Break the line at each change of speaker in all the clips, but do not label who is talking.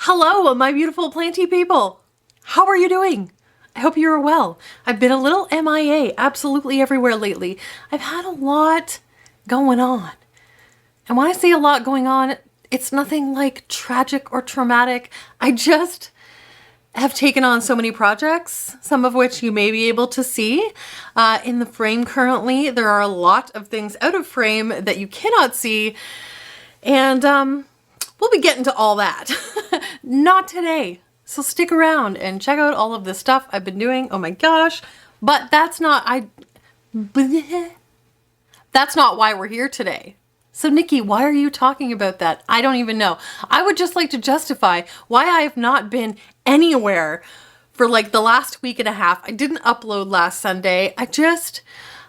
Hello, my beautiful planty people. How are you doing? I hope you're well. I've been a little MIA absolutely everywhere lately. I've had a lot going on. And when I say a lot going on, it's nothing like tragic or traumatic. I just have taken on so many projects, some of which you may be able to see in the frame currently. There are a lot of things out of frame that you cannot see, and we'll be getting to all that. Not today. So stick around and check out all of the stuff I've been doing. Oh my gosh. But that's not why we're here today. So Nicki, why are you talking about that? I don't even know. I would just like to justify why I have not been anywhere for like the last week and a half. I didn't upload last Sunday.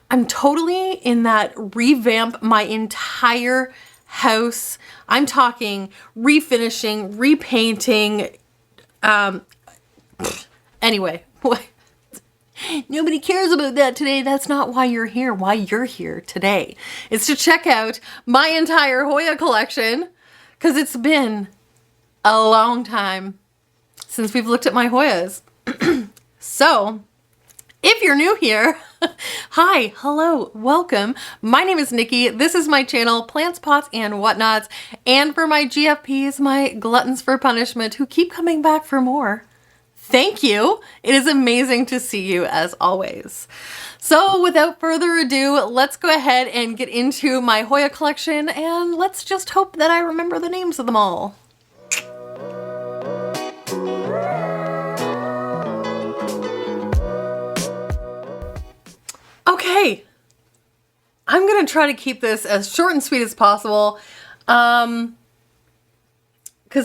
I'm totally in that revamp my entire house. I'm talking refinishing, repainting. Anyway, nobody cares about that today. That's not why you're here. Why you're here today is to check out my entire Hoya collection, because it's been a long time since we've looked at my Hoyas. So if you're new here, hi, hello, welcome. My name is Nicki. This is my channel, Plants, Pots, and Whatnots. And for my GFPs, my gluttons for punishment, who keep coming back for more, thank you. It is amazing to see you as always. So without further ado, let's go ahead and get into my Hoya collection, and let's just hope that I remember the names of them all. Okay, I'm gonna try to keep this as short and sweet as possible, because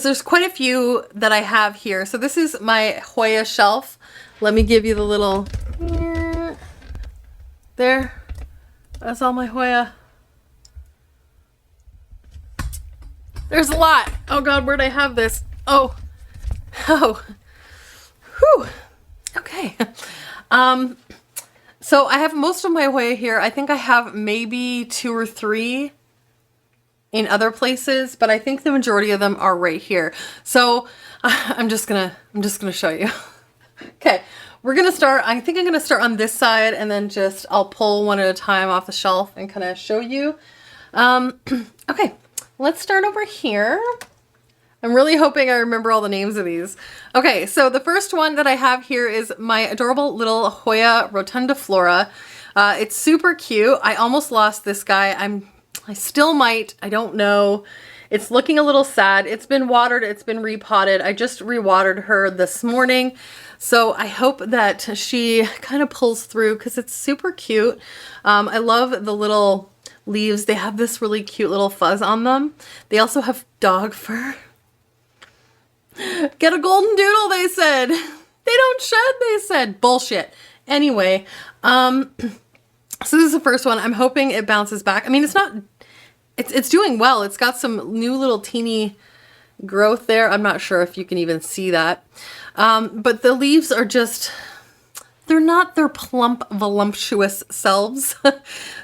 there's quite a few that I have here. So this is my Hoya shelf. Let me give you the little, there, that's all my Hoya. There's a lot. Oh God, where'd I have this? Oh, whew, okay. So I have most of my Hoya here. I think I have maybe 2 or 3 in other places, but I think the majority of them are right here. So I'm just gonna show you. Okay, we're gonna start. I think I'm gonna start on this side, and then I'll pull one at a time off the shelf and kind of show you. Okay, let's start over here. I'm really hoping I remember all the names of these. Okay, so the first one that I have here is my adorable little Hoya Rotunda Flora. It's super cute. I almost lost this guy. I still might. I don't know. It's looking a little sad. It's been watered. It's been repotted. I just rewatered her this morning. So I hope that she kind of pulls through, because it's super cute. I love the little leaves. They have this really cute little fuzz on them. They also have dog fur. Get a golden doodle, they said. They don't shed, they said. Bullshit. Anyway, so this is the first one. I'm hoping it bounces back. I mean, it's doing well. It's got some new little teeny growth there. I'm not sure if you can even see that. But the leaves are just, they're not their plump, voluptuous selves.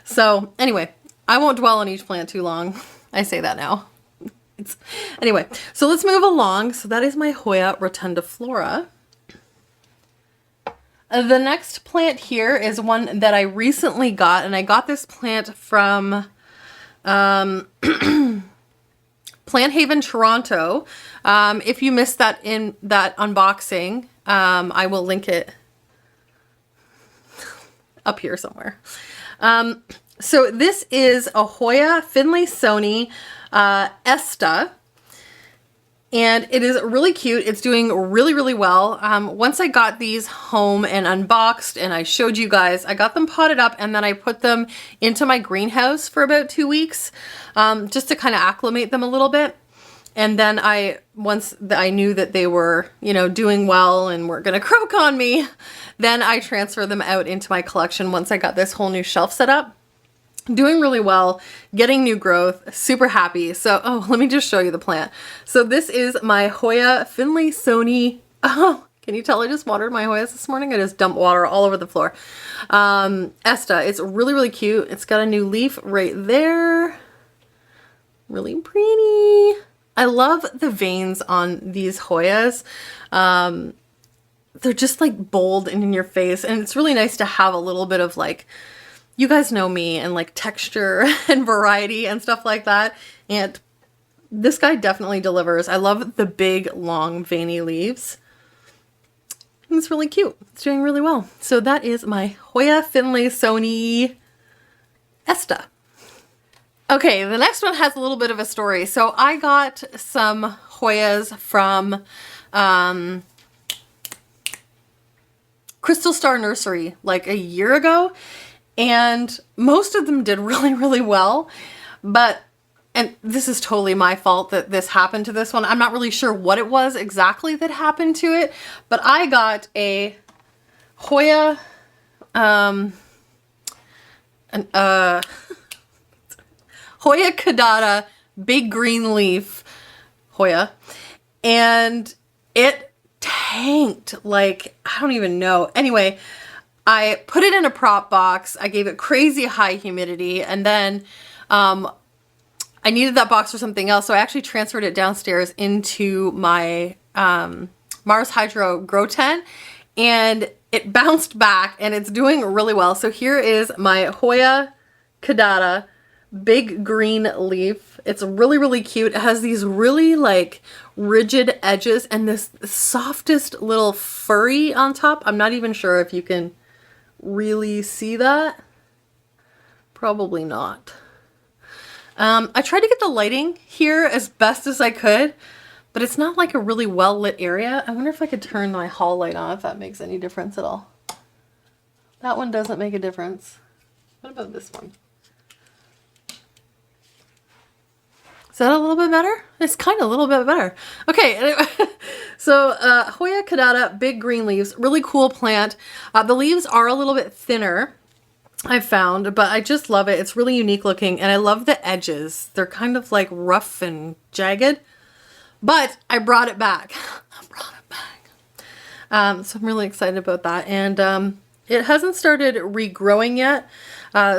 So anyway, I won't dwell on each plant too long. I say that now. Anyway, so let's move along. So that is my Hoya Rotunda Flora. The next plant here is one that I recently got, and I got this plant from Plant Haven, Toronto. If you missed that in that unboxing, I will link it up here somewhere. So this is a Hoya Finlaysonii Esta, and it is really cute. It's doing really, really well. Once I got these home and unboxed and I showed you guys, I got them potted up, and then I put them into my greenhouse for about 2 weeks, just to kind of acclimate them a little bit. And then once I knew that they were, doing well and weren't gonna croak on me, then I transferred them out into my collection once I got this whole new shelf set up. Doing really well, getting new growth, super happy. So, let me just show you the plant. So this is my Hoya Finlaysonii. Oh, can you tell I just watered my Hoyas this morning? I just dumped water all over the floor. Esta, it's really, really cute. It's got a new leaf right there. Really pretty. I love the veins on these Hoyas. They're just like bold and in your face, and it's really nice to have a little bit of like, you guys know me, and like texture and variety and stuff like that. And this guy definitely delivers. I love the big, long, veiny leaves. It's really cute. It's doing really well. So that is my Hoya Finlaysonii Esta. Okay, the next one has a little bit of a story. So I got some Hoyas from Crystal Star Nursery like a year ago, and most of them did really, really well. But, and this is totally my fault that this happened to this one. I'm not really sure what it was exactly that happened to it, but I got a Hoya, Hoya Kadada big green leaf Hoya, and it tanked like, I don't even know. Anyway, I put it in a prop box. I gave it crazy high humidity, and then I needed that box for something else, so I actually transferred it downstairs into my Mars Hydro grow tent, and it bounced back, and it's doing really well. So here is my Hoya Kadada big green leaf. It's really, really cute. It has these really like rigid edges and this softest little furry on top. I'm not even sure if you can really see that. Probably not. I tried to get the lighting here as best as I could, but it's not like a really well lit area. I wonder if I could turn my hall light on, if that makes any difference at all. That one doesn't make a difference. What about this one? Is that a little bit better? It's kind of a little bit better. Okay, anyway, so Hoya Kadada, big green leaves, really cool plant. The leaves are a little bit thinner, I've found, but I just love it. It's really unique looking, and I love the edges. They're kind of like rough and jagged, but I brought it back. I brought it back. So I'm really excited about that, and it hasn't started regrowing yet.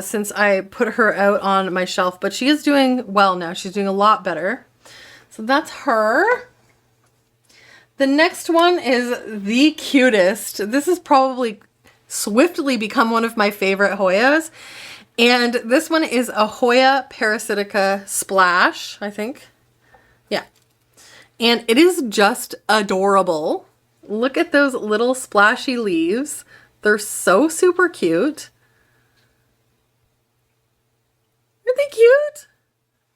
Since I put her out on my shelf, but she is doing well now. She's doing a lot better. So that's her. The next one is the cutest. This has probably swiftly become one of my favorite Hoyas. And this one is a Hoya Parasitica Splash, I think. Yeah. And it is just adorable. Look at those little splashy leaves. They're so super cute. Are they cute?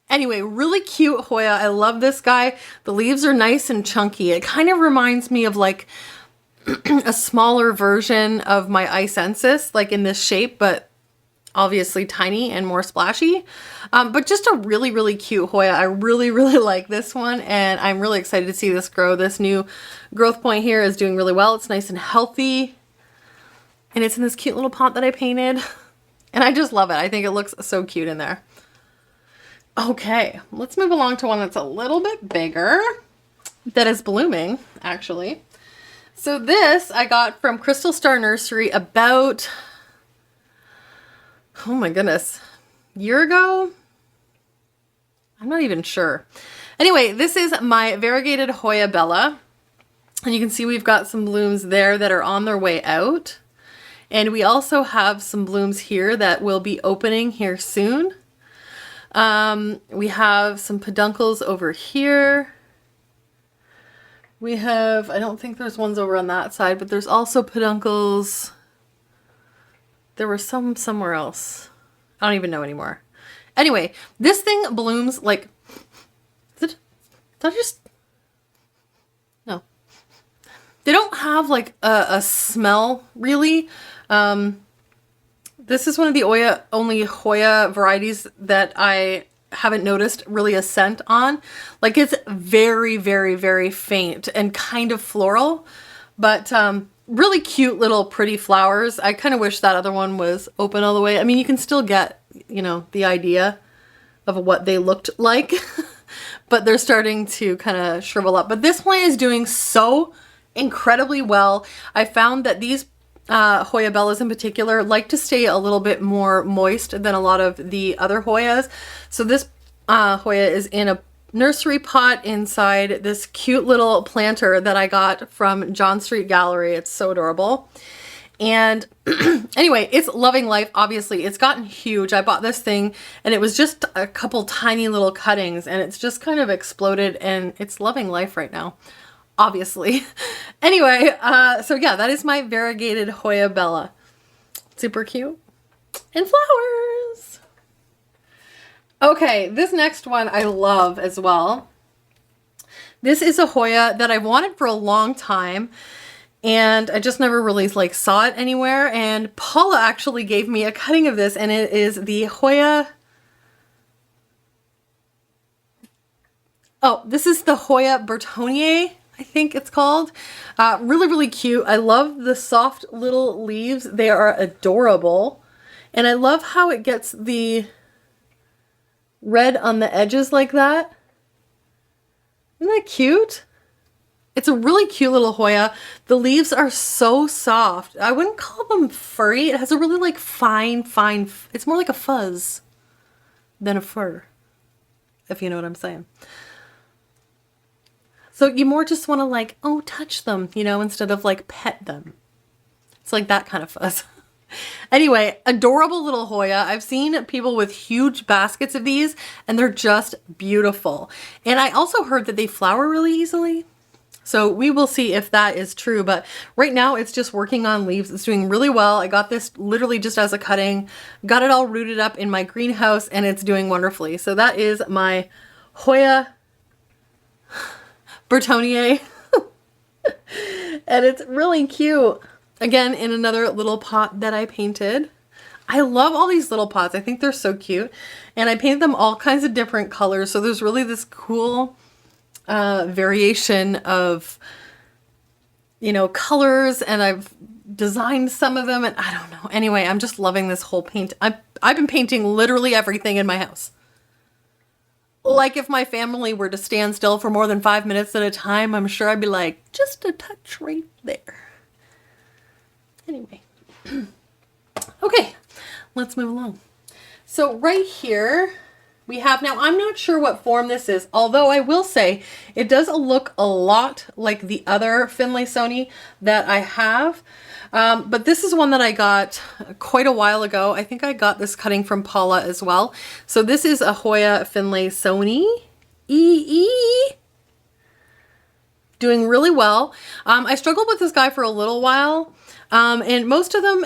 Anyway, really cute Hoya. I love this guy. The leaves are nice and chunky. It kind of reminds me of like a smaller version of my Isensis, like in this shape, but obviously tiny and more splashy. But just a really, really cute Hoya. I really, really like this one, and I'm really excited to see this grow. This new growth point here is doing really well. It's nice and healthy, and it's in this cute little pot that I painted. And I just love it. I think it looks so cute in there. Okay, let's move along to one that's a little bit bigger, that is blooming, actually. So this I got from Crystal Star Nursery about, oh my goodness, a year ago? I'm not even sure. Anyway, this is my variegated Hoya Bella. And you can see we've got some blooms there that are on their way out. And we also have some blooms here that will be opening here soon. We have some peduncles over here. We have, I don't think there's ones over on that side, but there's also peduncles. There were some somewhere else. I don't even know anymore. Anyway, this thing blooms like, did I just, no. They don't have like a smell really. This is one of the only Hoya varieties that I haven't noticed really a scent on. Like it's very, very, very faint and kind of floral, but really cute little pretty flowers. I kind of wish that other one was open all the way. I mean, you can still get, you know, the idea of what they looked like, but they're starting to kind of shrivel up. But this plant is doing so incredibly well. I found that these Hoya Bellas in particular like to stay a little bit more moist than a lot of the other Hoyas. So this Hoya is in a nursery pot inside this cute little planter that I got from John Street Gallery. It's so adorable. And anyway, it's loving life. Obviously, it's gotten huge. I bought this thing and it was just a couple tiny little cuttings and it's just kind of exploded and it's loving life right now, obviously. Anyway, so yeah, that is my variegated Hoya Bella. Super cute. And flowers. Okay, this next one I love as well. This is a Hoya that I've wanted for a long time. And I just never really like saw it anywhere. And Paula actually gave me a cutting of this and it is the Hoya. Oh, this is the Hoya Breton, I think it's called. Really, really cute. I love the soft little leaves. They are adorable. And I love how it gets the red on the edges like that. Isn't that cute? It's a really cute little Hoya. The leaves are so soft. I wouldn't call them furry. It has a really like fine, it's more like a fuzz than a fur, if you know what I'm saying. So you more just want to like, oh, touch them, you know, instead of like pet them. It's like that kind of fuzz. Anyway, adorable little Hoya. I've seen people with huge baskets of these and they're just beautiful. And I also heard that they flower really easily. So we will see if that is true, but right now it's just working on leaves. It's doing really well. I got this literally just as a cutting, got it all rooted up in my greenhouse and it's doing wonderfully. So that is my Hoya Breton. And it's really cute. Again, in another little pot that I painted. I love all these little pots. I think they're so cute. And I painted them all kinds of different colors. So there's really this cool variation of, you know, colors, and I've designed some of them and I don't know. Anyway, I'm just loving this whole paint. I've been painting literally everything in my house. Like if my family were to stand still for more than 5 minutes at a time, I'm sure I'd be like, just a touch right there. Anyway. Okay, let's move along. So right here, we have, now I'm not sure what form this is, although I will say it does look a lot like the other Finlaysonii that I have. But this is one that I got quite a while ago. I think I got this cutting from Paula as well. So this is a Hoya Finlaysonii. Doing really well. I struggled with this guy for a little while. And most of them,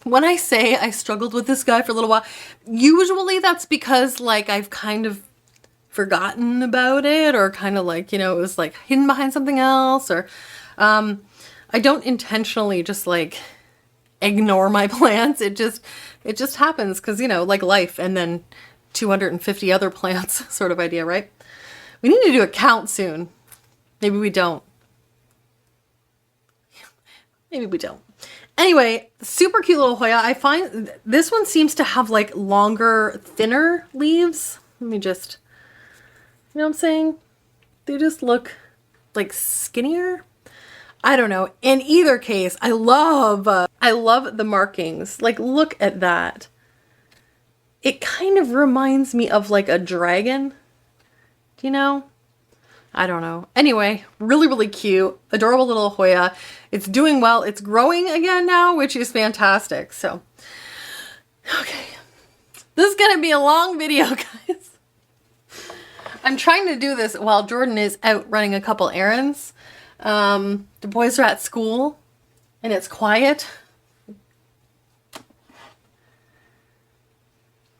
when I say I struggled with this guy for a little while, usually that's because like I've kind of forgotten about it, or kind of like, you know, it was like hidden behind something else, or I don't intentionally just like ignore my plants. It just happens because, you know, like life and then 250 other plants sort of idea, right? We need to do a count soon. Maybe we don't. Maybe we don't. Anyway, super cute little Hoya. I find this one seems to have like longer, thinner leaves. Let me just, you know what I'm saying? They just look like skinnier. I don't know. In either case, I love the markings. Like, look at that. It kind of reminds me of like a dragon. Do you know? I don't know. Anyway, really, really cute. Adorable little Hoya. It's doing well. It's growing again now, which is fantastic. So, okay. This is going to be a long video, guys. I'm trying to do this while Jordan is out running a couple errands. The boys are at school and it's quiet.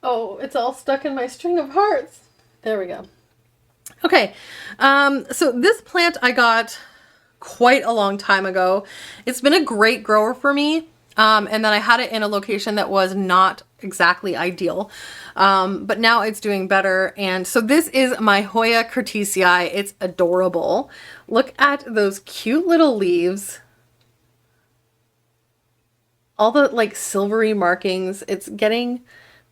Oh, it's all stuck in my string of hearts. There we go. Okay, so this plant I got quite a long time ago. It's been a great grower for me, and then I had it in a location that was not exactly ideal, but now it's doing better. And so this is my Hoya cartesia. It's adorable. Look at those cute little leaves. All the like silvery markings. It's getting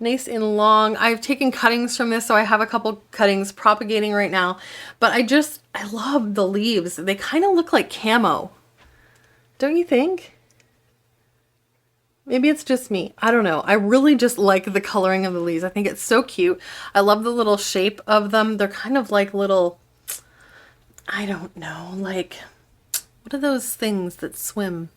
nice and long. I've taken cuttings from this, so I have a couple cuttings propagating right now, but I love the leaves. They kind of look like camo. Don't you think? Maybe it's just me. I don't know. I really just like the coloring of the leaves. I think it's so cute. I love the little shape of them. They're kind of like little, I don't know, like, what are those things that swim?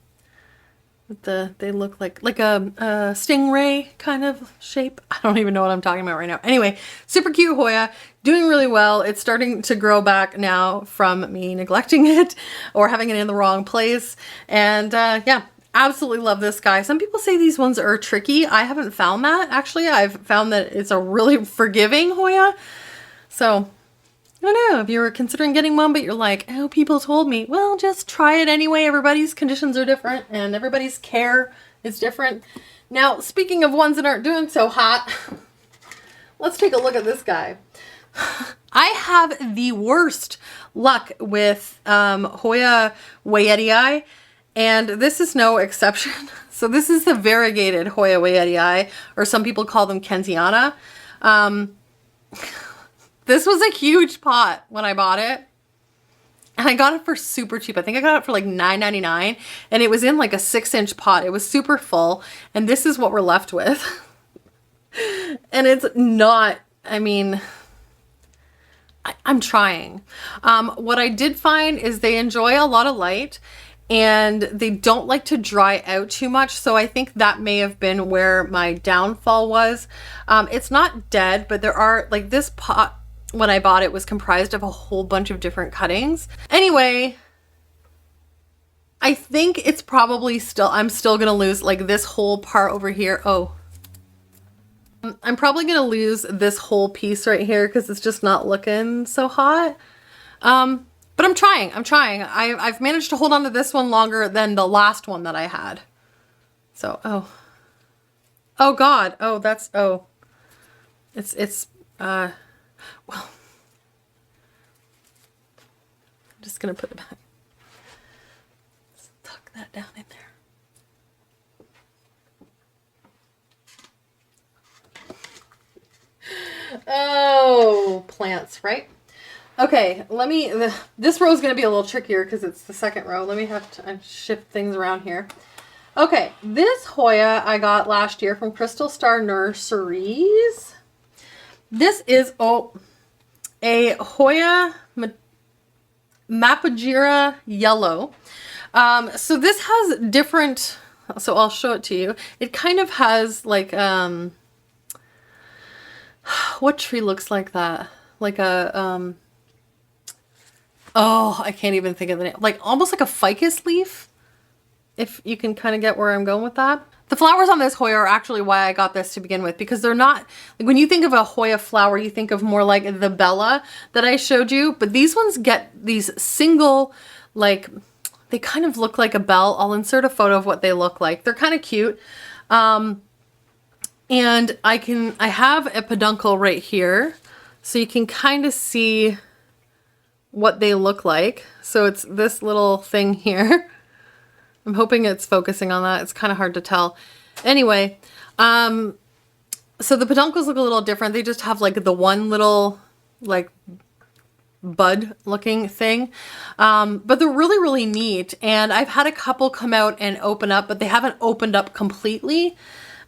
They look like a stingray kind of shape. I don't even know what I'm talking about right now. Anyway, super cute Hoya, doing really well. It's starting to grow back now from me neglecting it or having it in the wrong place. And yeah, absolutely love this guy. Some people say these ones are tricky. I haven't found that. Actually, I've found that it's a really forgiving Hoya. So I don't know if you were considering getting one, but you're like, oh, people told me. Well, just try it anyway. Everybody's conditions are different and everybody's care is different. Now, speaking of ones that aren't doing so hot, let's take a look at this guy. I have the worst luck with Hoya Welliniana, and this is no exception. So this is the variegated Hoya Welliniana, or some people call them Kenziana. This was a huge pot when I bought it. And I got it for super cheap. I think I got it for like $9.99. And it was in like a 6-inch pot. It was super full. And this is what we're left with. And it's not, I mean, I'm trying. What I did find is they enjoy a lot of light. And they don't like to dry out too much. So I think that may have been where my downfall was. It's not dead, but there are, like, this pot, when I bought it, was comprised of a whole bunch of different cuttings. Anyway, I think it's probably still, I'm still gonna lose like this whole part over here. Oh, I'm probably gonna lose this whole piece right here because it's just not looking so hot. But I'm trying. I've managed to hold on to this one longer than the last one that I had. So, oh God. Oh, that's, oh, well, I'm just going to put it back. Let's tuck that down in there. Oh, plants, right? Okay, let me, this row is going to be a little trickier because it's the second row. Let me have to shift things around here. Okay, this Hoya I got last year from Crystal Star Nurseries. This is, a Hoya Mapajira yellow. So this has different, so I'll show it to you. It kind of has like, what tree looks like that? Like a, oh, I can't even think of the name. Like almost like a ficus leaf, if you can kind of get where I'm going with that. The flowers on this Hoya are actually why I got this to begin with, because they're not, like when you think of a Hoya flower, you think of more like the Bella that I showed you, but these ones get these single, like, they kind of look like a bell. I'll insert a photo of what they look like. They're kind of cute. And I have a peduncle right here, so you can kind of see what they look like. So it's this little thing here. I'm hoping it's focusing on that. It's kind of hard to tell. Anyway, so the peduncles look a little different. They just have like the one little like bud looking thing. But they're really, really neat. And I've had a couple come out and open up, but they haven't opened up completely.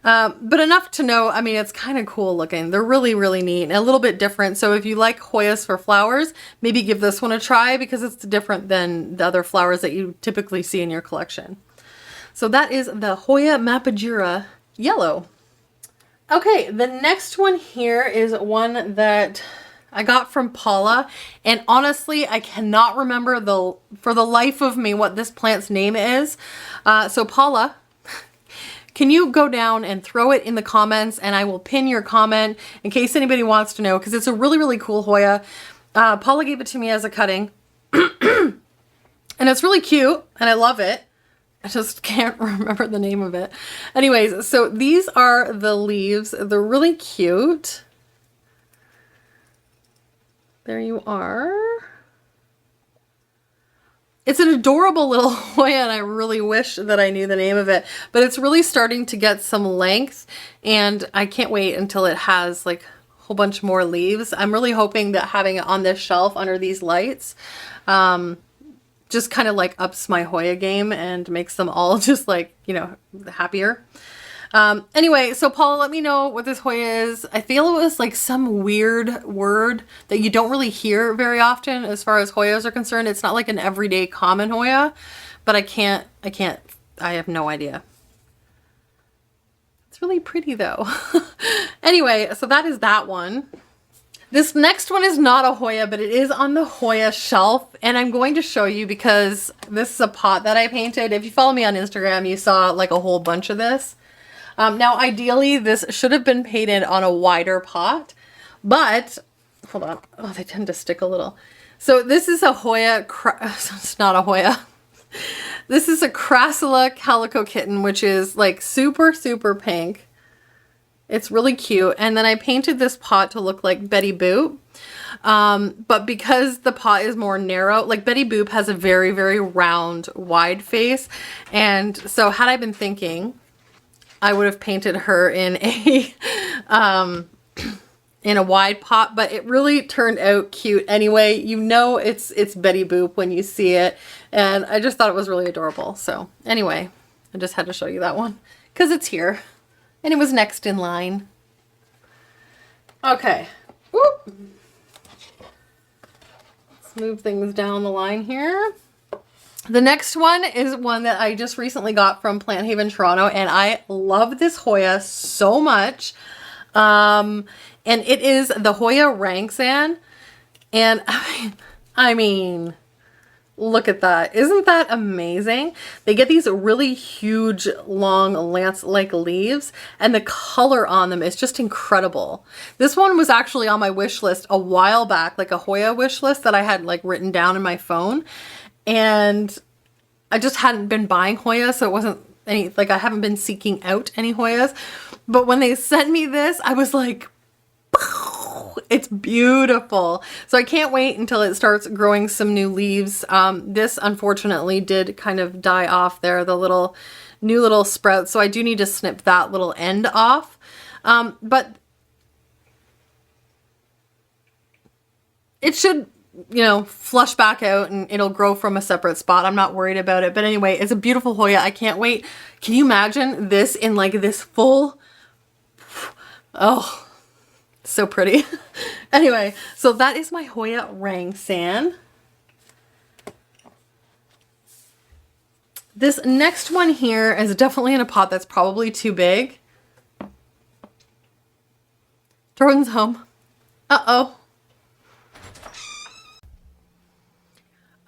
But enough to know, I mean, it's kind of cool looking. They're really, really neat and a little bit different. So if you like Hoyas for flowers, maybe give this one a try because it's different than the other flowers that you typically see in your collection. So that is the Hoya Mapajira yellow. Okay, the next one here is one that I got from Paula, and honestly, I cannot remember for the life of me what this plant's name is. So Paula, can you go down and throw it in the comments, and I will pin your comment in case anybody wants to know, because it's a really, really cool Hoya. Paula gave it to me as a cutting, and it's really cute, and I love it. I just can't remember the name of it. Anyways, so these are the leaves. They're really cute. There you are. It's an adorable little Hoya, and I really wish that I knew the name of it, but it's really starting to get some length, and I can't wait until it has like a whole bunch more leaves. I'm really hoping that having it on this shelf under these lights just kind of like ups my Hoya game and makes them all just like, you know, happier. Anyway, so Paula, let me know what this Hoya is. I feel it was like some weird word that you don't really hear very often as far as Hoyas are concerned. It's not like an everyday common Hoya, but I have no idea. It's really pretty though. Anyway, so that is that one. This next one is not a Hoya, but it is on the Hoya shelf, and I'm going to show you because this is a pot that I painted. If you follow me on Instagram, you saw like a whole bunch of this. Now, ideally, this should have been painted on a wider pot, but hold on. Oh, they tend to stick a little. So this is a Hoya, it's not a Hoya. This is a Crassula Calico Kitten, which is like super, super pink. It's really cute. And then I painted this pot to look like Betty Boop. But because the pot is more narrow, like Betty Boop has a very, very round, wide face. And so had I been thinking, I would have painted her in a wide pot, but it really turned out cute anyway. You know it's Betty Boop when you see it, and I just thought it was really adorable. So anyway, I just had to show you that one because it's here and it was next in line. Okay. Whoop. Let's move things down the line here. The next one is one that I just recently got from Plant Haven, Toronto, and I love this Hoya so much. And it is the Hoya rangsan. And I mean, look at that. Isn't that amazing? They get these really huge, long, lance-like leaves, and the color on them is just incredible. This one was actually on my wish list a while back, like a Hoya wish list that I had like written down in my phone. And I just hadn't been buying Hoya, so it wasn't any, like I haven't been seeking out any Hoyas. But when they sent me this, I was like, it's beautiful. So I can't wait until it starts growing some new leaves. This unfortunately did kind of die off there, the little new little sprouts. So I do need to snip that little end off. But it should, you know, flush back out and it'll grow from a separate spot. I'm not worried about it. But anyway, it's a beautiful Hoya. I can't wait. Can you imagine this in like this full, oh, so pretty. Anyway, so that is my Hoya rangsan. This next one here is definitely in a pot that's probably too big. Jordan's home. Uh-oh.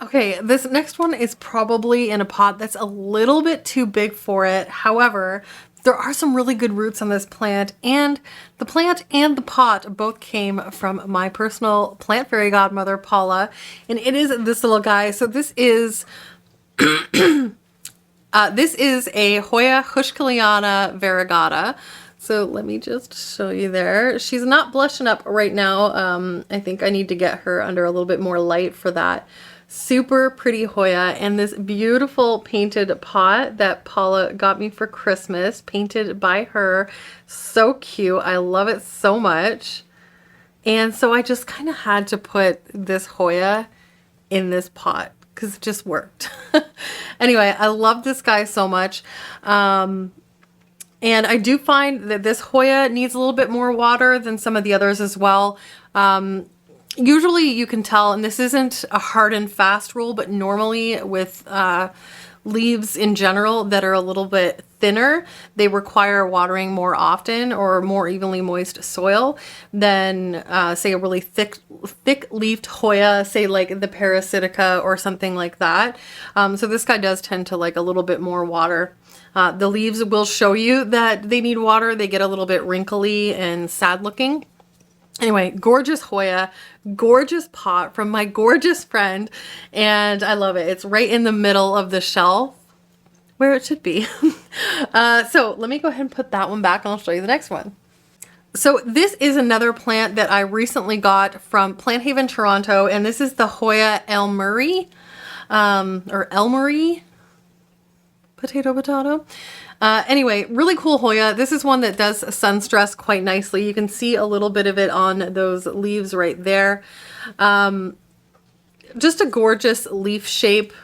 Okay, this next one is probably in a pot that's a little bit too big for it. However, there are some really good roots on this plant, and the plant and the pot both came from my personal plant fairy godmother, Paula, and it is this little guy. So this is this is a Hoya Hushkaliana varagata. So let me just show you there. She's not blushing up right now. I think I need to get her under a little bit more light for that. Super pretty Hoya, and this beautiful painted pot that Paula got me for Christmas, painted by her. So cute. I love it so much. And so I just kind of had to put this Hoya in this pot because it just worked. Anyway, I love this guy so much. And I do find that this Hoya needs a little bit more water than some of the others as well. Usually you can tell, and this isn't a hard and fast rule, but normally with leaves in general that are a little bit thinner, they require watering more often or more evenly moist soil than say a really thick leafed Hoya, say like the Parasitica or something like that. So this guy does tend to like a little bit more water. The leaves will show you that they need water. They get a little bit wrinkly and sad looking. Anyway, gorgeous Hoya, gorgeous pot from my gorgeous friend, and I love it. It's right in the middle of the shelf where it should be. So let me go ahead and put that one back and I'll show you the next one. So this is another plant that I recently got from Plant Haven, Toronto, and this is the Hoya Elmuri, or Elmuri, potato. Anyway, really cool Hoya. This is one that does sun stress quite nicely. You can see a little bit of it on those leaves right there. Just a gorgeous leaf shape.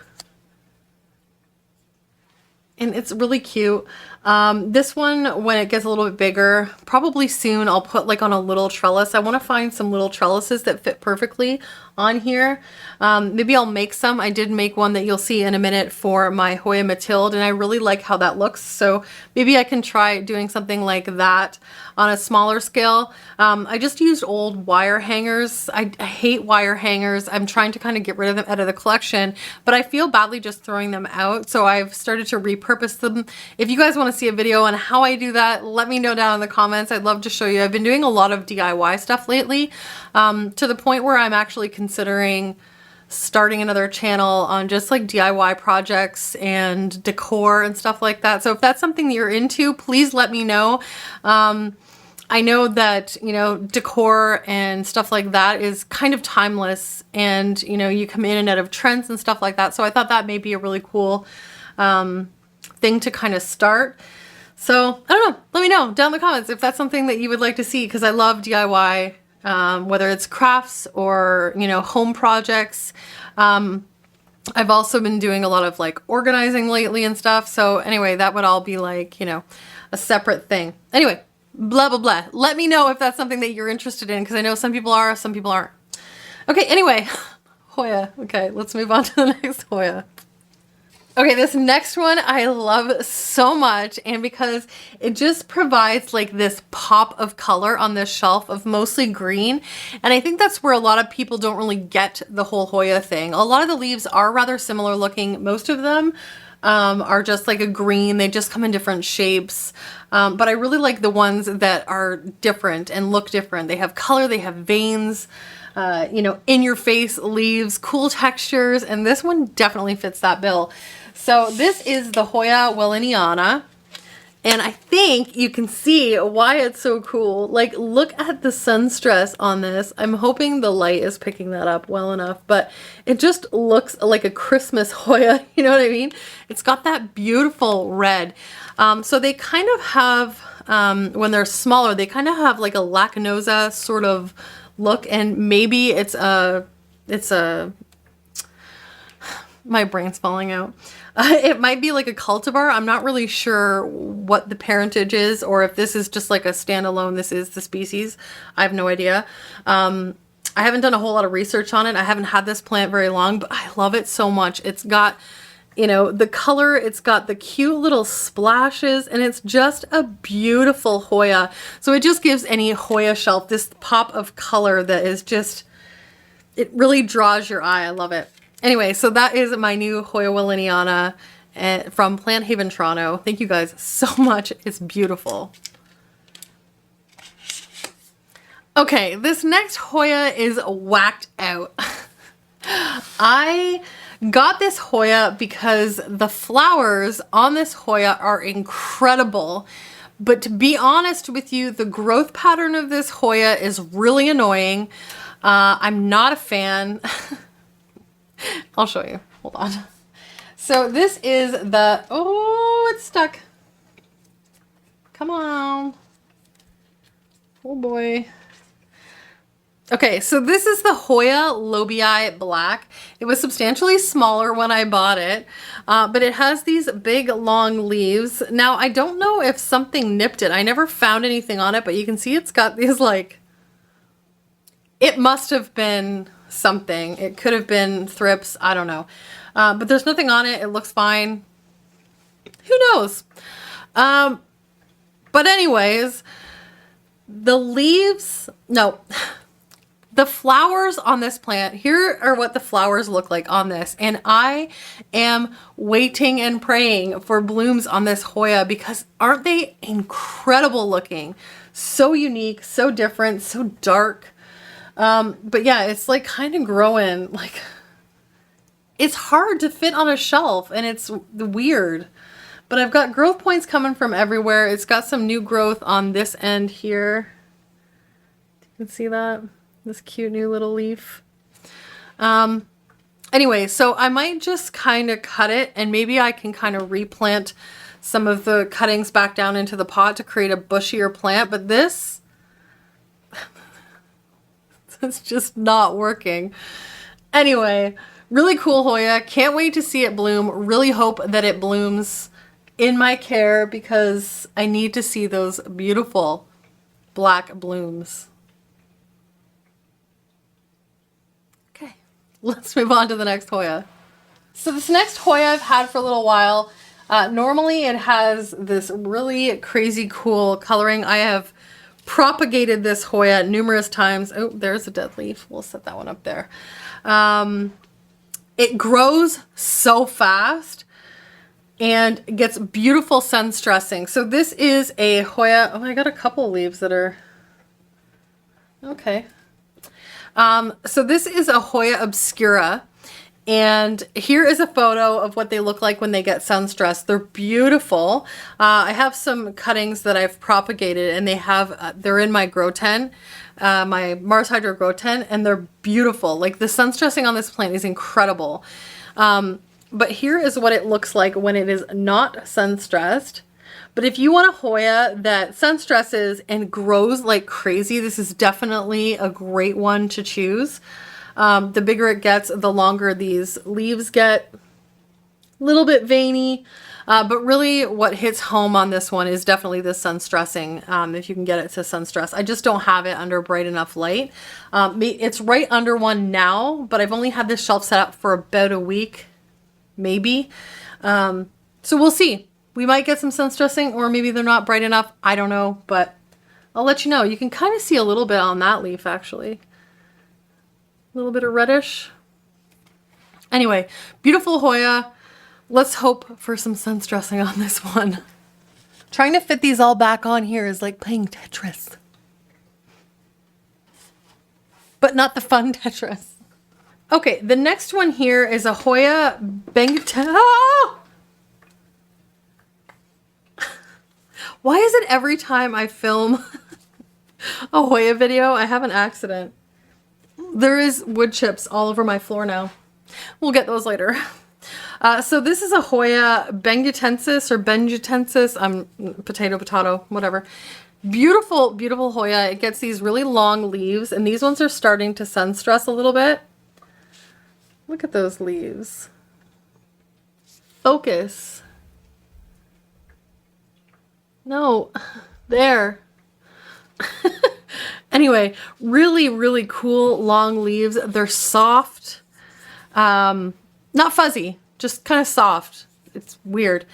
and it's really cute. This one, when it gets a little bit bigger, probably soon I'll put like on a little trellis. I want to find some little trellises that fit perfectly on here. Maybe I'll make some. I did make one that you'll see in a minute for my Hoya Matilde, and I really like how that looks. So maybe I can try doing something like that on a smaller scale. I just used old wire hangers. I hate wire hangers. I'm trying to kind of get rid of them out of the collection, but I feel badly just throwing them out. So I've started to repurpose them. If you guys want to see a video on how I do that, let me know down in the comments. I'd love to show you. I've been doing a lot of DIY stuff lately, to the point where I'm actually considering starting another channel on just like DIY projects and decor and stuff like that. So if that's something that you're into, please let me know. I know that, you know, decor and stuff like that is kind of timeless, and, you know, you come in and out of trends and stuff like that. So I thought that may be a really cool thing to kind of start. So I don't know, let me know down in the comments if that's something that you would like to see, because I love DIY, whether it's crafts or, you know, home projects. I've also been doing a lot of like organizing lately and stuff. So anyway, that would all be like, you know, a separate thing. Anyway, blah, blah, blah. Let me know if that's something that you're interested in, because I know some people are, some people aren't. Okay, anyway, Hoya. Okay, let's move on to the next Hoya. Okay, this next one I love so much, and because it just provides like this pop of color on this shelf of mostly green, and I think that's where a lot of people don't really get the whole Hoya thing. A lot of the leaves are rather similar looking. Most of them are just like a green. They just come in different shapes, but I really like the ones that are different and look different. They have color, they have veins, you know, in your face leaves, cool textures, and this one definitely fits that bill. So this is the Hoya welliniana, and I think you can see why it's so cool. Like, look at the sun stress on this. I'm hoping the light is picking that up well enough, but it just looks like a Christmas Hoya, you know what I mean? It's got that beautiful red. So they kind of have, when they're smaller, they kind of have like a Lachinosa sort of look, and maybe it's a, my brain's falling out. It might be like a cultivar. I'm not really sure what the parentage is, or if this is just like a standalone, this is the species. I have no idea. I haven't done a whole lot of research on it. I haven't had this plant very long, but I love it so much. It's got, you know, the color, it's got the cute little splashes, and it's just a beautiful Hoya. So it just gives any Hoya shelf this pop of color that is just, it really draws your eye. I love it. Anyway, so that is my new Hoya welliniana from Plant Haven, Toronto. Thank you guys so much. It's beautiful. Okay, this next Hoya is whacked out. I got this Hoya because the flowers on this Hoya are incredible. But to be honest with you, the growth pattern of this Hoya is really annoying. I'm not a fan. I'll show you. Hold on. So this is the, oh, it's stuck. Come on. Oh boy. Okay, so this is the Hoya Lobiai Black. It was substantially smaller when I bought it, but it has these big long leaves. Now, I don't know if something nipped it. I never found anything on it, but you can see it's got these like, it must have been something. It could have been thrips. I don't know. But there's nothing on it. It looks fine. Who knows? But anyways, the leaves, no, the flowers on this plant, here are what the flowers look like on this. And I am waiting and praying for blooms on this Hoya, because aren't they incredible looking? So unique, so different, so dark. But yeah, it's like kind of growing, like, it's hard to fit on a shelf, and it's weird, but I've got growth points coming from everywhere. It's got some new growth on this end here. You can see that, this cute new little leaf. Anyway, so I might just kind of cut it, and maybe I can kind of replant some of the cuttings back down into the pot to create a bushier plant, but this, it's just not working. Anyway, really cool Hoya. Can't wait to see it bloom. Really hope that it blooms in my care because I need to see those beautiful black blooms. Okay, let's move on to the next Hoya. So this next Hoya I've had for a little while. Normally it has this really crazy cool coloring. I have propagated this Hoya numerous times. Oh, there's a dead leaf. We'll set that one up there. It grows so fast and gets beautiful sun stressing. So this is a Hoya. Oh, I got a couple leaves that are okay. So this is a Hoya obscura. And here is a photo of what they look like when they get sun stressed. They're beautiful. I have some cuttings that I've propagated, and they're in my grow tent, my Mars Hydro grow tent, and they're beautiful. Like the sun stressing on this plant is incredible. But here is what it looks like when it is not sun stressed. But if you want a Hoya that sun stresses and grows like crazy, this is definitely a great one to choose. The bigger it gets, the longer these leaves get. A little bit veiny, but really what hits home on this one is definitely the sun stressing, if you can get it to sun stress. I just don't have it under bright enough light. It's right under one now, but I've only had this shelf set up for about a week, maybe. So we'll see. We might get some sun stressing, or maybe they're not bright enough. I don't know, but I'll let you know. You can kind of see a little bit on that leaf, actually. A little bit of reddish. Anyway, beautiful Hoya. Let's hope for some sun stressing on this one. Trying to fit these all back on here is like playing Tetris. But not the fun Tetris. Okay, the next one here is a Hoya bengatensis. Oh! Why is it every time I film a Hoya video, I have an accident? There is wood chips all over my floor now. We'll get those later. So this is a Hoya bengatensis or bengatensis. Potato, whatever. Beautiful, beautiful Hoya. It gets these really long leaves, and these ones are starting to sun stress a little bit. Look at those leaves. Focus. No, there. Anyway, really, really cool long leaves. They're soft, not fuzzy, just kind of soft. It's weird.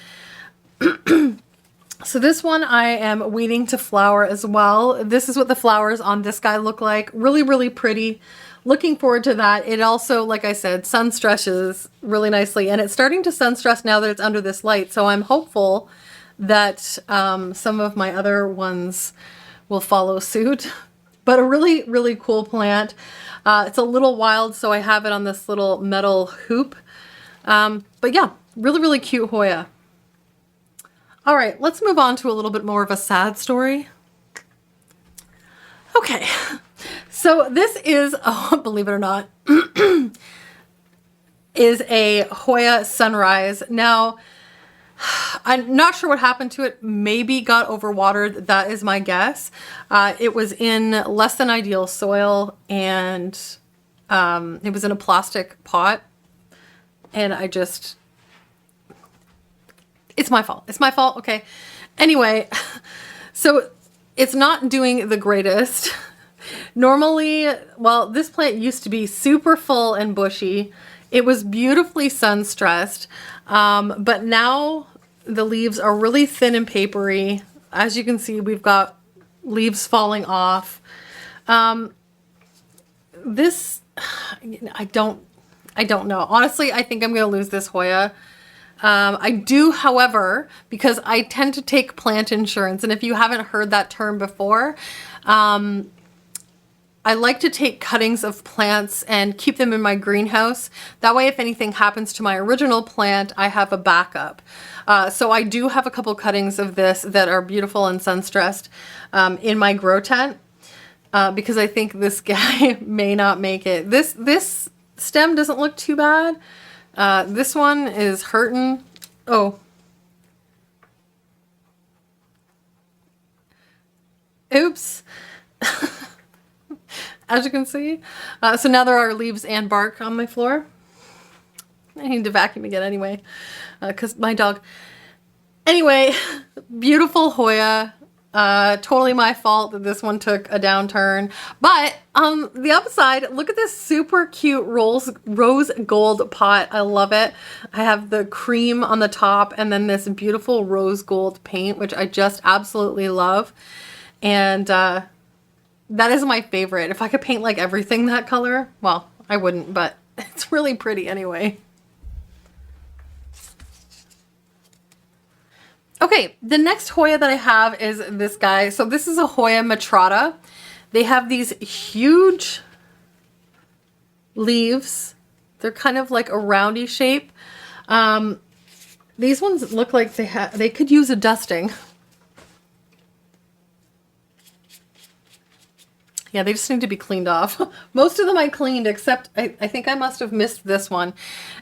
So this one I am waiting to flower as well. This is what the flowers on this guy look like. Really, really pretty. Looking forward to that. It also, like I said, sun stresses really nicely, and it's starting to sun stress now that it's under this light. So I'm hopeful that some of my other ones will follow suit. But a really, really cool plant. It's a little wild, so I have it on this little metal hoop. But yeah, really, really cute Hoya. All right, let's move on to a little bit more of a sad story. Okay, so this is, oh, believe it or not, is a Hoya Sunrise. Now, I'm not sure what happened to it. Maybe got overwatered. That is my guess. It was in less than ideal soil, and it was in a plastic pot. And it's my fault. It's my fault. Okay. Anyway, so it's not doing the greatest. Normally, well, this plant used to be super full and bushy. It was beautifully sun stressed. But now the leaves are really thin and papery. As you can see, we've got leaves falling off. This, I don't know. Honestly, I think I'm going to lose this Hoya. I do, however, because I tend to take plant insurance. And if you haven't heard that term before, I like to take cuttings of plants and keep them in my greenhouse. That way, if anything happens to my original plant, I have a backup. So I do have a couple cuttings of this that are beautiful and sun stressed in my grow tent because I think this guy may not make it. This stem doesn't look too bad. This one is hurting. Oh. Oops. As you can see. So now there are leaves and bark on my floor. I need to vacuum again anyway, because my dog. Anyway, beautiful Hoya. Totally my fault that this one took a downturn. But the upside, look at this super cute rose gold pot. I love it. I have the cream on the top and then this beautiful rose gold paint, which I just absolutely love. And that is my favorite. If I could paint like everything that color, well, I wouldn't, but it's really pretty anyway. Okay, the next Hoya that I have is this guy. So this is a Hoya Matrata. They have these huge leaves. They're kind of like a roundy shape. These ones look like they could use a dusting. Yeah, they just need to be cleaned off. Most of them I cleaned, except I think I must have missed this one.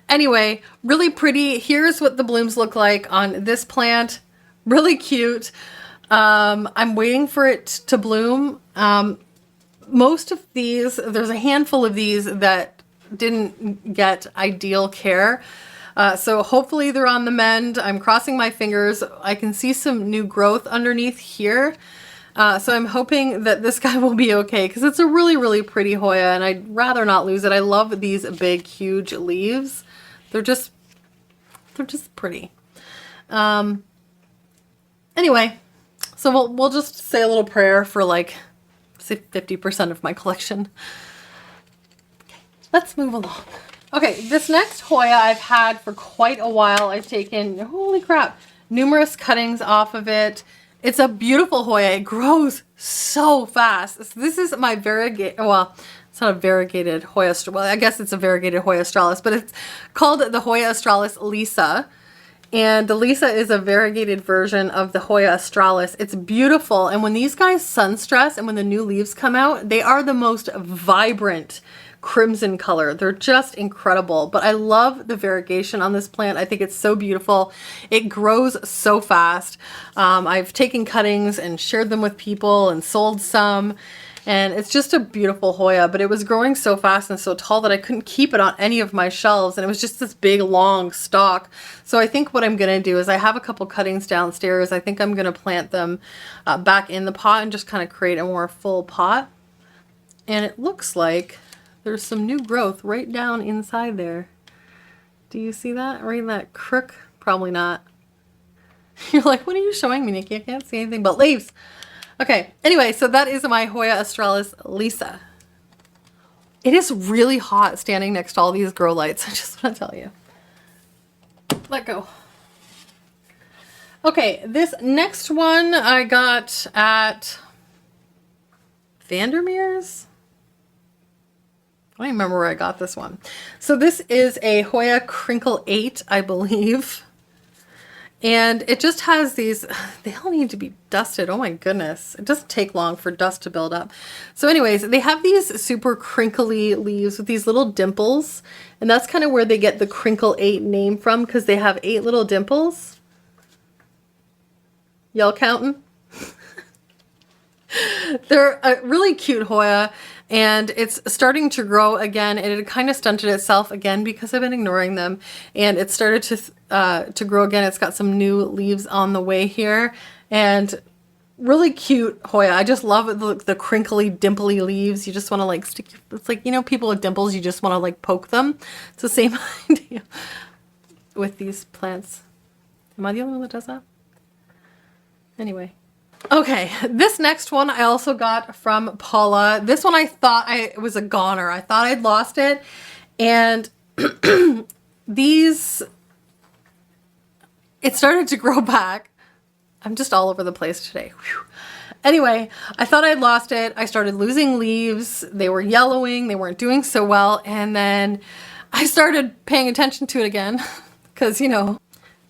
Anyway, really pretty. Here's what the blooms look like on this plant. Really cute. I'm waiting for it to bloom. Most of these, there's a handful of these that didn't get ideal care. So hopefully they're on the mend. I'm crossing my fingers. I can see some new growth underneath here. So I'm hoping that this guy will be okay because it's a really, really pretty Hoya and I'd rather not lose it. I love these big, huge leaves. They're just pretty. Anyway, so we'll just say a little prayer for like, say 50% of my collection. Okay, let's move along. Okay, this next Hoya I've had for quite a while. I've taken, holy crap, numerous cuttings off of it. It's a beautiful Hoya. It grows so fast. So this is my variegated, well, it's not a variegated Hoya, well, I guess it's a variegated Hoya Australis, but it's called the Hoya Australis Lisa. And the Lisa is a variegated version of the Hoya Australis. It's beautiful. And when these guys sun stress and when the new leaves come out, they are the most vibrant crimson color. They're just incredible. But I love the variegation on this plant. I think it's so beautiful. It grows so fast. I've taken cuttings and shared them with people and sold some. And it's just a beautiful Hoya, but it was growing so fast and so tall that I couldn't keep it on any of my shelves. And it was just this big, long stalk. So I think what I'm going to do is I have a couple cuttings downstairs. I think I'm going to plant them back in the pot and just kind of create a more full pot. And it looks like there's some new growth right down inside there. Do you see that? Right in that crook? Probably not. You're like, what are you showing me, Nikki? I can't see anything but leaves. Okay, anyway, so that is my Hoya Australis Lisa. It is really hot standing next to all these grow lights, I just want to tell you. Let go. Okay, this next one I got at Vandermeer's. I don't remember where I got this one. So this is a Hoya Crinkle 8, I believe. And it just has these, they all need to be dusted. Oh my goodness. It doesn't take long for dust to build up. So anyways, they have these super crinkly leaves with these little dimples. And that's kind of where they get the Crinkle 8 name from because they have 8 little dimples. Y'all counting? They're a really cute Hoya. And it's starting to grow again. It had kind of stunted itself again because I've been ignoring them. And it started to grow again. It's got some new leaves on the way here. And really cute Hoya. I just love the crinkly, dimply leaves. You just want to like stick, it's like, you know, people with dimples, you just want to like poke them. It's the same idea with these plants. Am I the only one that does that? Anyway. Okay, this next one I also got from Paula. This one I thought it was a goner. I thought I'd lost it. And these, it started to grow back. I'm just all over the place today. Whew. Anyway, I thought I'd lost it. I started losing leaves. They were yellowing. They weren't doing so well. And then I started paying attention to it again because, you know,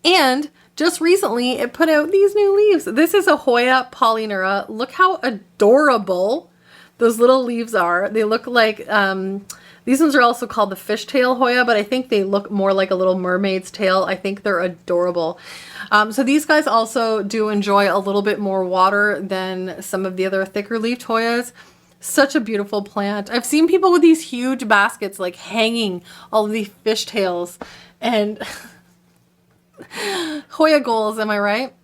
and just recently, it put out these new leaves. This is a Hoya Polyneura. Look how adorable those little leaves are. They look like, these ones are also called the fishtail Hoya, but I think they look more like a little mermaid's tail. I think they're adorable. So these guys also do enjoy a little bit more water than some of the other thicker leafed Hoyas. Such a beautiful plant. I've seen people with these huge baskets like hanging all of these fishtails and Hoya goals, am I right?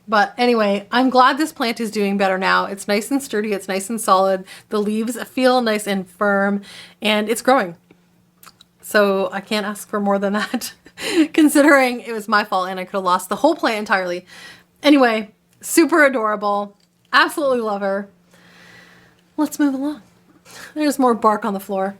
But anyway, I'm glad this plant is doing better now. It's nice and sturdy, it's nice and solid. The leaves feel nice and firm, and it's growing. So I can't ask for more than that, considering it was my fault and I could have lost the whole plant entirely. Anyway, super adorable. Absolutely love her. Let's move along. There's more bark on the floor.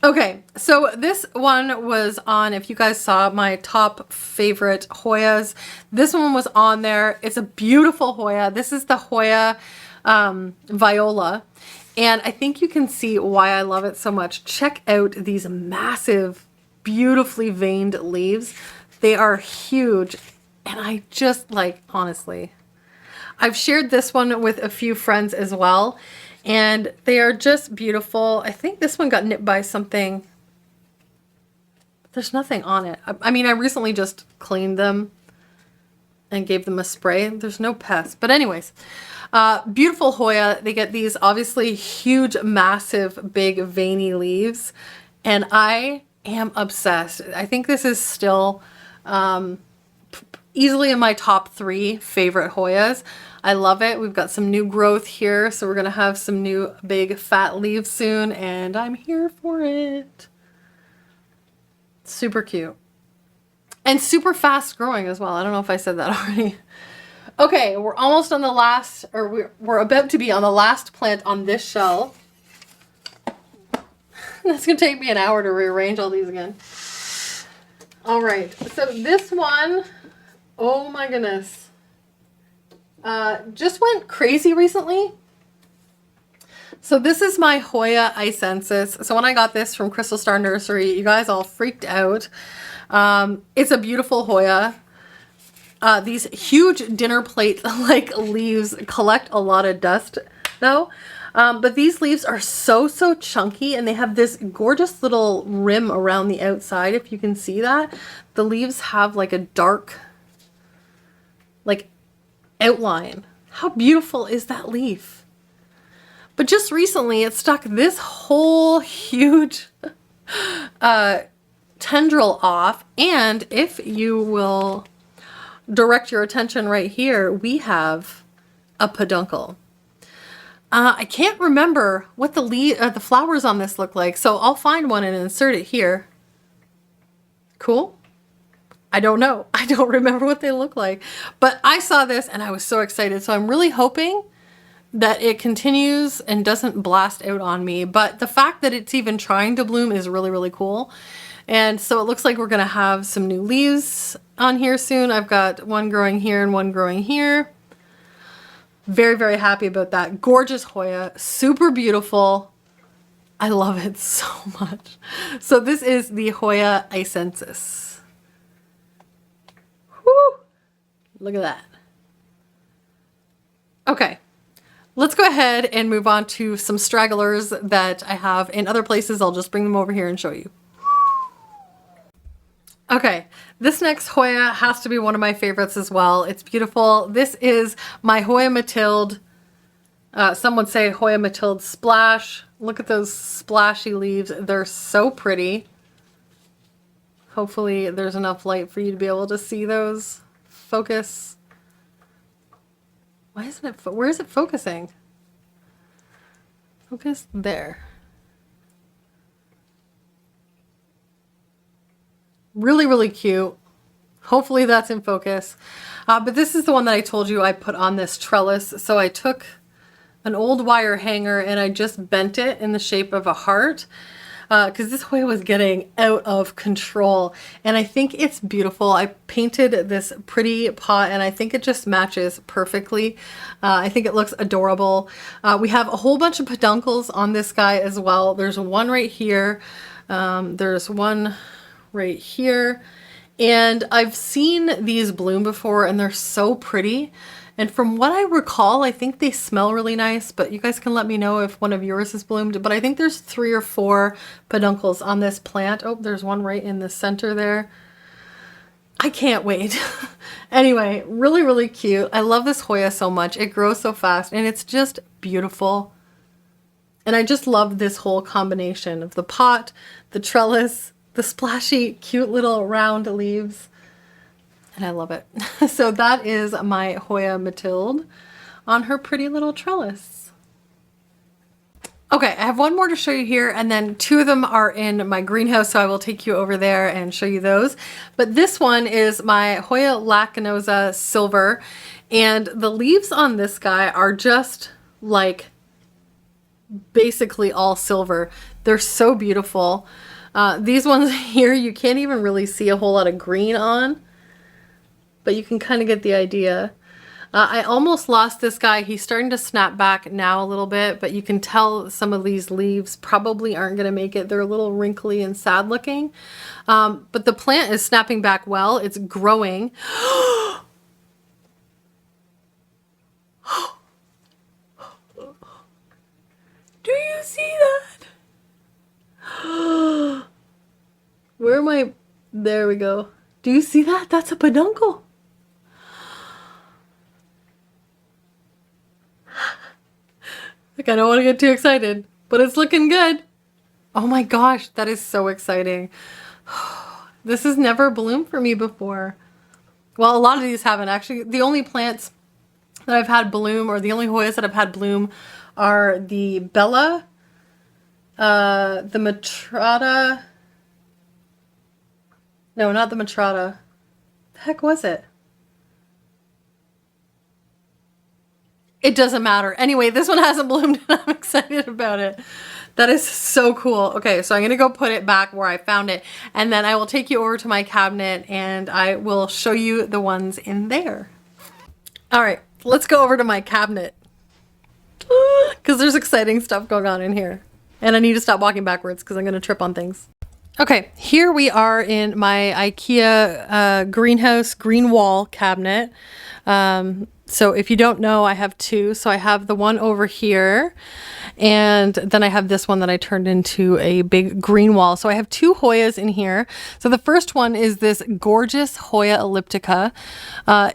Okay, so this one was on, if you guys saw my top favorite Hoyas, this one was on there. It's a beautiful Hoya. This is the Hoya Viola. And I think you can see why I love it so much. Check out these massive, beautifully veined leaves. They are huge. And I just like, honestly, I've shared this one with a few friends as well. And they are just beautiful. I think this one got nipped by something. There's nothing on it. I mean, I recently just cleaned them and gave them a spray. There's no pests. But anyways, beautiful Hoya. They get these obviously huge, massive, big, veiny leaves. And I am obsessed. I think this is still easily in my top 3 favorite Hoyas. I love it. We've got some new growth here, so we're going to have some new big fat leaves soon, and I'm here for it. Super cute. And super fast growing as well. I don't know if I said that already. Okay, we're almost on the last, or we're about to be on the last plant on this shelf. That's going to take me an hour to rearrange all these again. All right, so this one, oh my goodness. Just went crazy recently. So this is my Hoya Isensis. So when I got this from Crystal Star Nursery, you guys all freaked out. It's a beautiful Hoya. These huge dinner plate like leaves collect a lot of dust though. But these leaves are so chunky, and they have this gorgeous little rim around the outside. If you can see that, the leaves have like a dark, like, outline. How beautiful is that leaf? But just recently it stuck this whole huge tendril off, and if you will direct your attention right here, we have a peduncle. I can't remember what the flowers on this look like, so I'll find one and insert it here. Cool. I don't know. I don't remember what they look like. But I saw this and I was so excited. So I'm really hoping that it continues and doesn't blast out on me. But the fact that it's even trying to bloom is really cool. And so it looks like we're going to have some new leaves on here soon. I've got one growing here and one growing here. Very happy about that. Gorgeous Hoya. Super beautiful. I love it so much. So this is the Hoya Isensis. Woo! Look at that. Okay, let's go ahead and move on to some stragglers that I have in other places. I'll just bring them over here and show you. Okay, this next Hoya has to be one of my favorites as well. It's beautiful. This is my Hoya Matilde. Some would say Hoya Matilde Splash. Look at those splashy leaves. They're so pretty. Hopefully there's enough light for you to be able to see those. Focus. Why isn't it, where is it focusing? Focus there. Really cute. Hopefully that's in focus. But this is the one that I told you I put on this trellis. So I took an old wire hanger and I just bent it in the shape of a heart. Because this Hoya was getting out of control, and I think it's beautiful. I painted this pretty pot and I think it just matches perfectly. I think it looks adorable. We have a whole bunch of peduncles on this guy as well. There's one right here. There's one right here, and I've seen these bloom before and they're so pretty. And from what I recall, I think they smell really nice, but you guys can let me know if one of yours has bloomed. But I think there's 3 or 4 peduncles on this plant. Oh, there's one right in the center there. I can't wait. Anyway, really cute. I love this Hoya so much. It grows so fast and it's just beautiful. And I just love this whole combination of the pot, the trellis, the splashy, cute little round leaves. and I love it. So that is my Hoya Matilde on her pretty little trellis. Okay, I have one more to show you here, and then two of them are in my greenhouse, so I will take you over there and show you those. But this one is my Hoya Lachinosa Silver, and the leaves on this guy are just like basically all silver. They're so beautiful. These ones here, you can't even really see a whole lot of green on, but you can kind of get the idea. I almost lost this guy. He's starting to snap back now a little bit, but you can tell some of these leaves probably aren't going to make it. They're a little wrinkly and sad looking. But the plant is snapping back well. It's growing. Do you see that? Where am I? There we go. Do you see that? That's a peduncle. Like, I don't want to get too excited, but it's looking good. Oh my gosh, that is so exciting. This has never bloomed for me before. Well, a lot of these haven't actually. The only plants that I've had bloom, or the only Hoyas that I've had bloom, are the Bella, the Matrata. No, not the Matrata. The heck was it? It doesn't matter. Anyway, this one hasn't bloomed and I'm excited about it. That is so cool. Okay, so I'm gonna go put it back where I found it, and then I will take you over to my cabinet and I will show you the ones in there. All right, let's go over to my cabinet because there's exciting stuff going on in here. And I need to stop walking backwards because I'm gonna trip on things. Okay, here we are in my IKEA greenhouse green wall cabinet. So if you don't know, I have two. So I have the one over here, and then I have this one that I turned into a big green wall. So I have two Hoyas in here. So the first one is this gorgeous Hoya elliptica.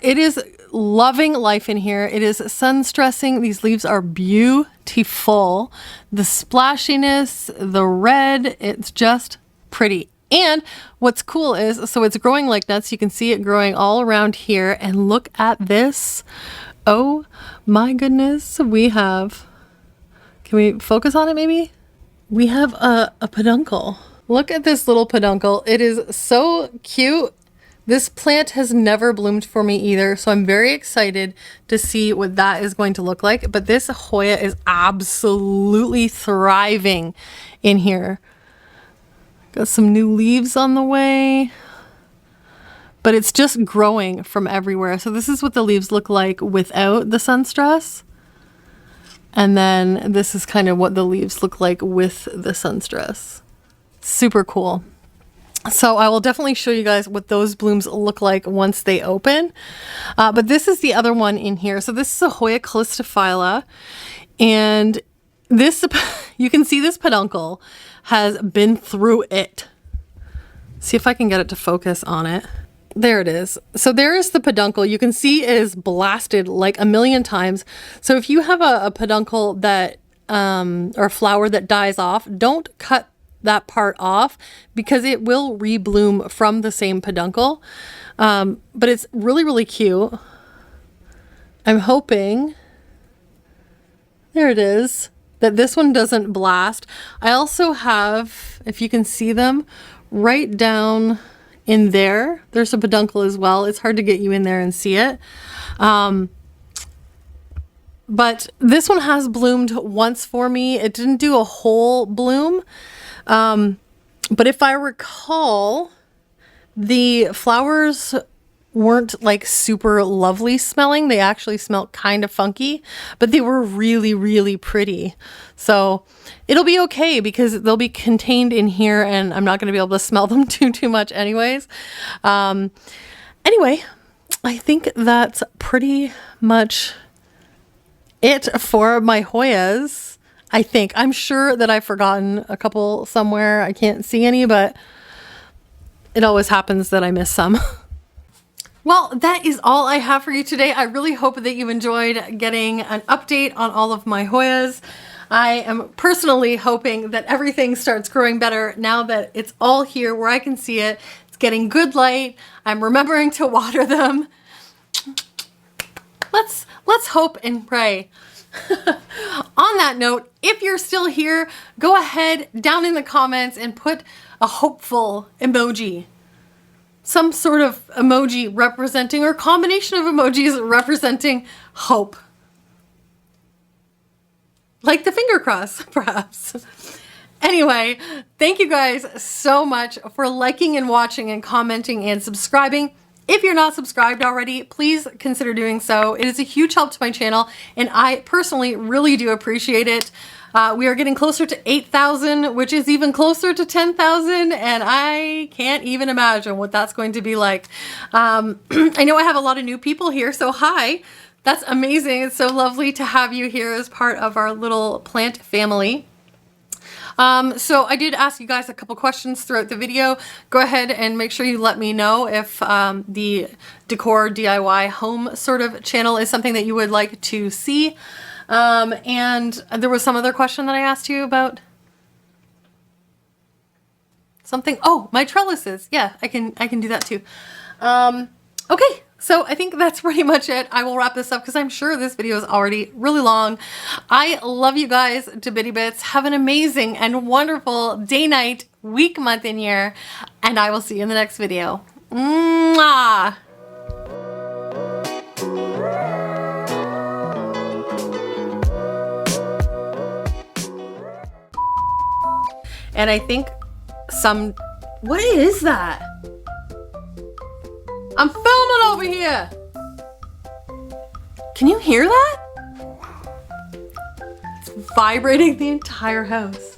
It is loving life in here. It is sun stressing. These leaves are beautiful. The splashiness, the red, it's just pretty. And what's cool is, so it's growing like nuts. You can see it growing all around here. And look at this. Oh my goodness. We have, can we focus on it maybe? We have a peduncle. Look at this little peduncle. It is so cute. This plant has never bloomed for me either. So I'm very excited to see what that is going to look like. But this Hoya is absolutely thriving in here. Got some new leaves on the way, but it's just growing from everywhere. So this is what the leaves look like without the sun stress. And then this is kind of what the leaves look like with the sun stress. Super cool. So I will definitely show you guys what those blooms look like once they open. But this is the other one in here. So this is a Hoya Calistophylla, and this, you can see this peduncle has been through it. See if I can get it to focus on it. There it is. So there is the peduncle. You can see it is blasted like a million times. So if you have a peduncle that, or a flower that dies off, don't cut that part off because it will rebloom from the same peduncle. But it's really, really cute. I'm hoping, there it is, that this one doesn't blast. I also have, if you can see them, right down in there, there's a peduncle as well. It's hard to get you in there and see it. But this one has bloomed once for me. It didn't do a whole bloom. But if I recall, the flowers weren't like super lovely smelling. They actually smelled kind of funky, but they were really, really pretty. So it'll be okay because they'll be contained in here and I'm not going to be able to smell them too much anyways. Anyway, I think that's pretty much it for my Hoyas. I think, I'm sure that I've forgotten a couple somewhere. I can't see any, but it always happens that I miss some. Well, that is all I have for you today. I really hope that you enjoyed getting an update on all of my Hoyas. I am personally hoping that everything starts growing better now that it's all here where I can see it. It's getting good light. I'm remembering to water them. Let's hope and pray. On that note, if you're still here, go ahead down in the comments and put a hopeful emoji. Some sort of emoji representing, or combination of emojis representing hope. Like the finger cross, perhaps. Anyway, thank you guys so much for liking and watching and commenting and subscribing. If you're not subscribed already, please consider doing so. It is a huge help to my channel, and I personally really do appreciate it. We are getting closer to 8,000, which is even closer to 10,000, and I can't even imagine what that's going to be like. I know I have a lot of new people here, so hi. That's amazing. It's so lovely to have you here as part of our little plant family. So I did ask you guys a couple questions throughout the video. Go ahead and make sure you let me know if the decor DIY home sort of channel is something that you would like to see. And there was some other question that I asked you about something. Oh, my trellises. Yeah, I can do that too. Okay. So I think that's pretty much it. I will wrap this up because I'm sure this video is already really long. I love you guys to bitty bits. Have an amazing and wonderful day, night, week, month, and year. And I will see you in the next video. Mwah! And I think what is that? I'm filming over here. Can you hear that? It's vibrating the entire house.